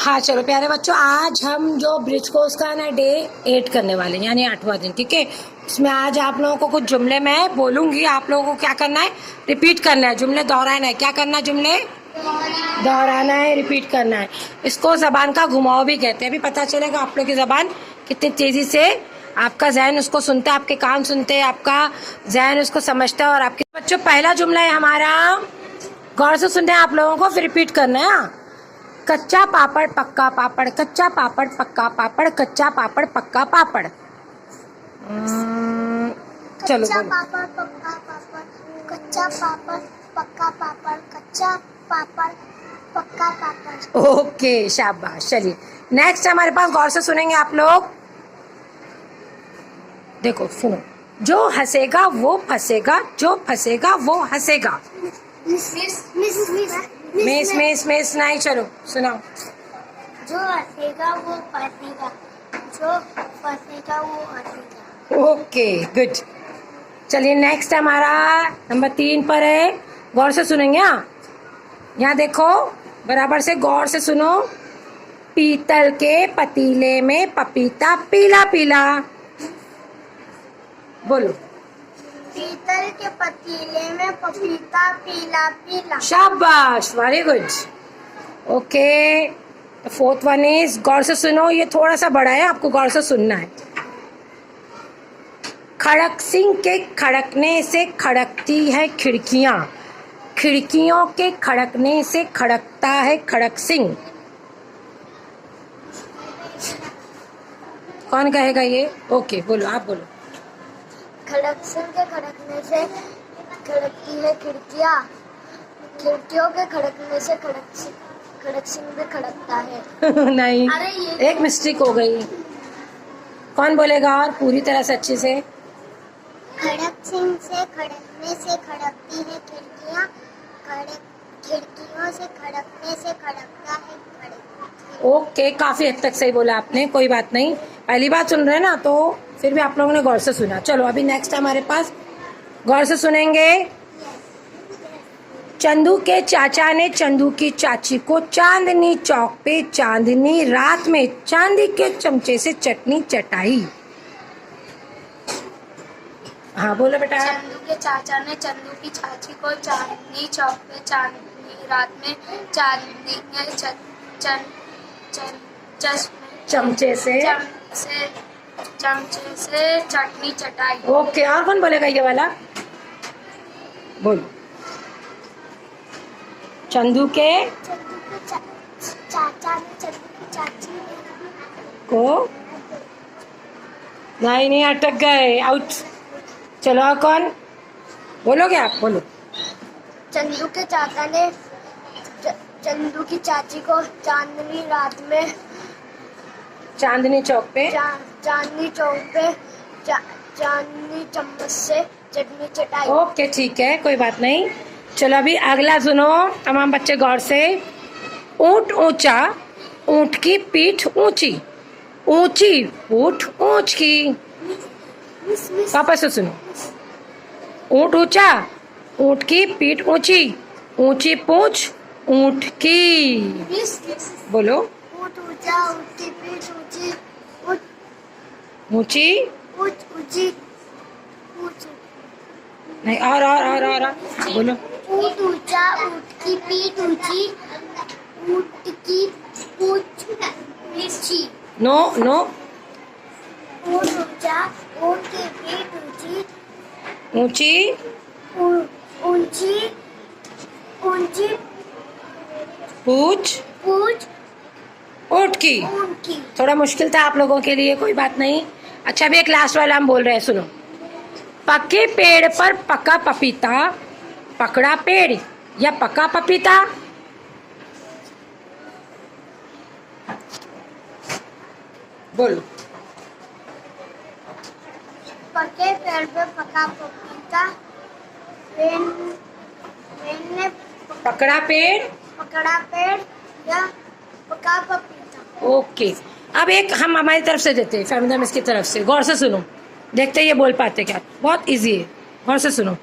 हाँ चलो प्यारे बच्चों, आज हम जो ब्रिज कोर्स का ना डे 8 करने वाले हैं, यानी 8वां दिन। ठीक है, उसमें आज आप लोगों को कुछ जुमले मैं बोलूंगी, आप लोगों को क्या करना है, रिपीट करना है, जुमले दोहराना है। क्या करना है, जुमले दोहराना है, रिपीट करना है। इसको जबान का घुमाव भी कहते हैं। अभी पता चलेगा आप लोग की जबान कितनी तेजी से आपका जहन उसको सुनता है, आपके कान सुनते हैं, आपका जहन उसको समझता है। और आपके बच्चों पहला जुमला है हमारा, गौर से सुनना है आप लोगों को, फिर रिपीट करना है। कच्चा पापड़ पक्का पापड़, कच्चा पापड़ पक्का पापड़, कच्चा पापड़ पक्का पापड़। चलो कच्चा बोलो। पापड़ पक्का पापड़, कच्चा पापड़ पक्का पापड़, कच्चा पापड़ पक्का पापड़। ओके शाबाश। चलिए नेक्स्ट हमारे पास, गौर से सुनेंगे आप लोग। देखो सुनो, जो हंसेगा वो फंसेगा, जो फंसेगा वो हंसेगा। मिस मिस मिस नहीं, चलो सुनाओ। जो हंसेगा वो फंसेगा, जो फंसेगा वो हंसेगा। Okay good. चलिए नेक्स्ट हमारा नंबर 3 पर है, गौर से सुनेंगे। हाँ यहाँ देखो, बराबर से गौर से सुनो। पीतल के पतीले में पपीता पीला पीला। बोलो। पीतल के पतीले में पपीता पीला पीला। शाबाश, very good. Okay, fourth one is, गौर से सुनो, ये थोड़ा सा बड़ा है, आपको गौर से सुनना है। खड़क सिंह के खड़कने से खड़कती है खिड़कियां, खिड़कियों के खड़कने से खड़कता है खड़क सिंह। कौन कहेगा ये? ओके बोलो, आप बोलो। खड़क सिंह के खड़कने से खड़कती है खिड़कियाँ, खिड़कियों के खड़कने से खड़क सिंह भी खड़कता है। नहीं, अरे ये एक मिस्टेक हो गई। कौन बोलेगा और पूरी तरह से अच्छे से? खड़क सिंह से खड़कने से खड़कती है खिड़कियाँ, खिड़कियों से खड़कने से खड़कता है खड़क। ओके, काफी हद तक सही बोला आपने, कोई बात नहीं, पहली बार सुन रहे हैं ना, तो फिर भी आप लोगों ने गौर से सुना। चलो अभी नेक्स्ट हमारे पास, गौर से सुनेंगे। चंदू के चाचा ने चंदू की चाची को चांदनी चौक पे चांदनी रात में चांदी के चमचे से चटनी चटाई। हाँ बोलो बेटा। चंदू के चाचा ने चंदू की चाची को चांदनी चौक पे चांदनी रात में चांदी के चमचे से चमचे से चटनी चटाई। ओके, और कौन बोलेगा ये वाला? बोलो। चंदू के चाचा ने चंदू की चाची को, नहीं अटक गए, आउट। चलो और कौन बोलोगे? आप बोलो। चंदू के चाचा ने चंदू की चाची को चांदनी रात में चांदनी चौक पे चांदनी चौक पे चांदनी चम्मच से चटनी चटाई। ओके ठीक है, कोई बात नहीं। चलो अभी अगला सुनो तमाम बच्चे गौर से। ऊंट ऊंचा, ऊंट की पीठ ऊंची, ऊंची ऊंट ऊंच की। वापस से सुनो। ऊंट ऊंचा, ऊंट की पीठ ऊंची, ऊंची पूंछ ऊंट की। बोलो। ऊंट ऊंचा, ऊंट की पीठ ऊंची, ऊंची ऊंची नहीं, और बोलो। ऊंट ऊंचा, ऊंट की पीठ ऊंची, ऊंट की पूंछ ऊंची। No no. ऊंट ऊंचा, ऊंट की पीठ ऊंची, ऊंची ऊंची ऊंची पूछ पूंछ ऊंट की। ऊंट की। थोड़ा मुश्किल था आप लोगों के लिए, कोई बात नहीं। अच्छा अभी एक लास्ट वाला हम बोल रहे हैं, सुनो। पके पेड़ पर पका पपीता, पकड़ा पेड़ या पका पपीता? बोलो। पके पेड़ पे पका पपीता, पेन ने पकड़ा पेड़ पकड़ा पेड़ या पका पपीता। ओके, अब एक हम हमारी तरफ से देते हैं, फैमिली मिस की तरफ से। गौर से सुनो, देखते ये बोल पाते क्या। बहुत इजी है, गौर से सुनो।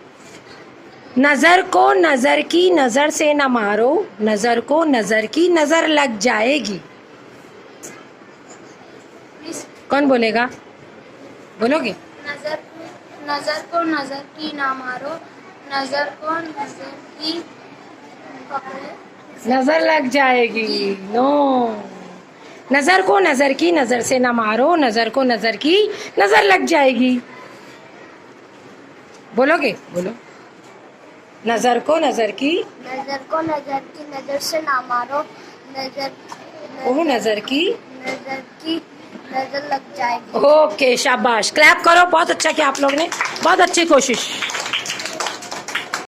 नजर को नजर की नजर से न मारो, नजर को नजर की नजर लग जाएगी। कौन बोलेगा, बोलोगे? नजर नजर को नजर की ना मारो, नजर को नजर की पकड़े। नजर लग जाएगी, नो। नजर को नजर की नजर से ना मारो, नजर को नजर की नजर लग जाएगी। बोलोगे, बोलो। नजर को नजर की नजर से ना मारो, नजर नजर की। नजर लग जाएगी। ओके, शाबाश, क्लैप करो, बहुत अच्छा किया आप लोग ने, बहुत अच्छी कोशिश।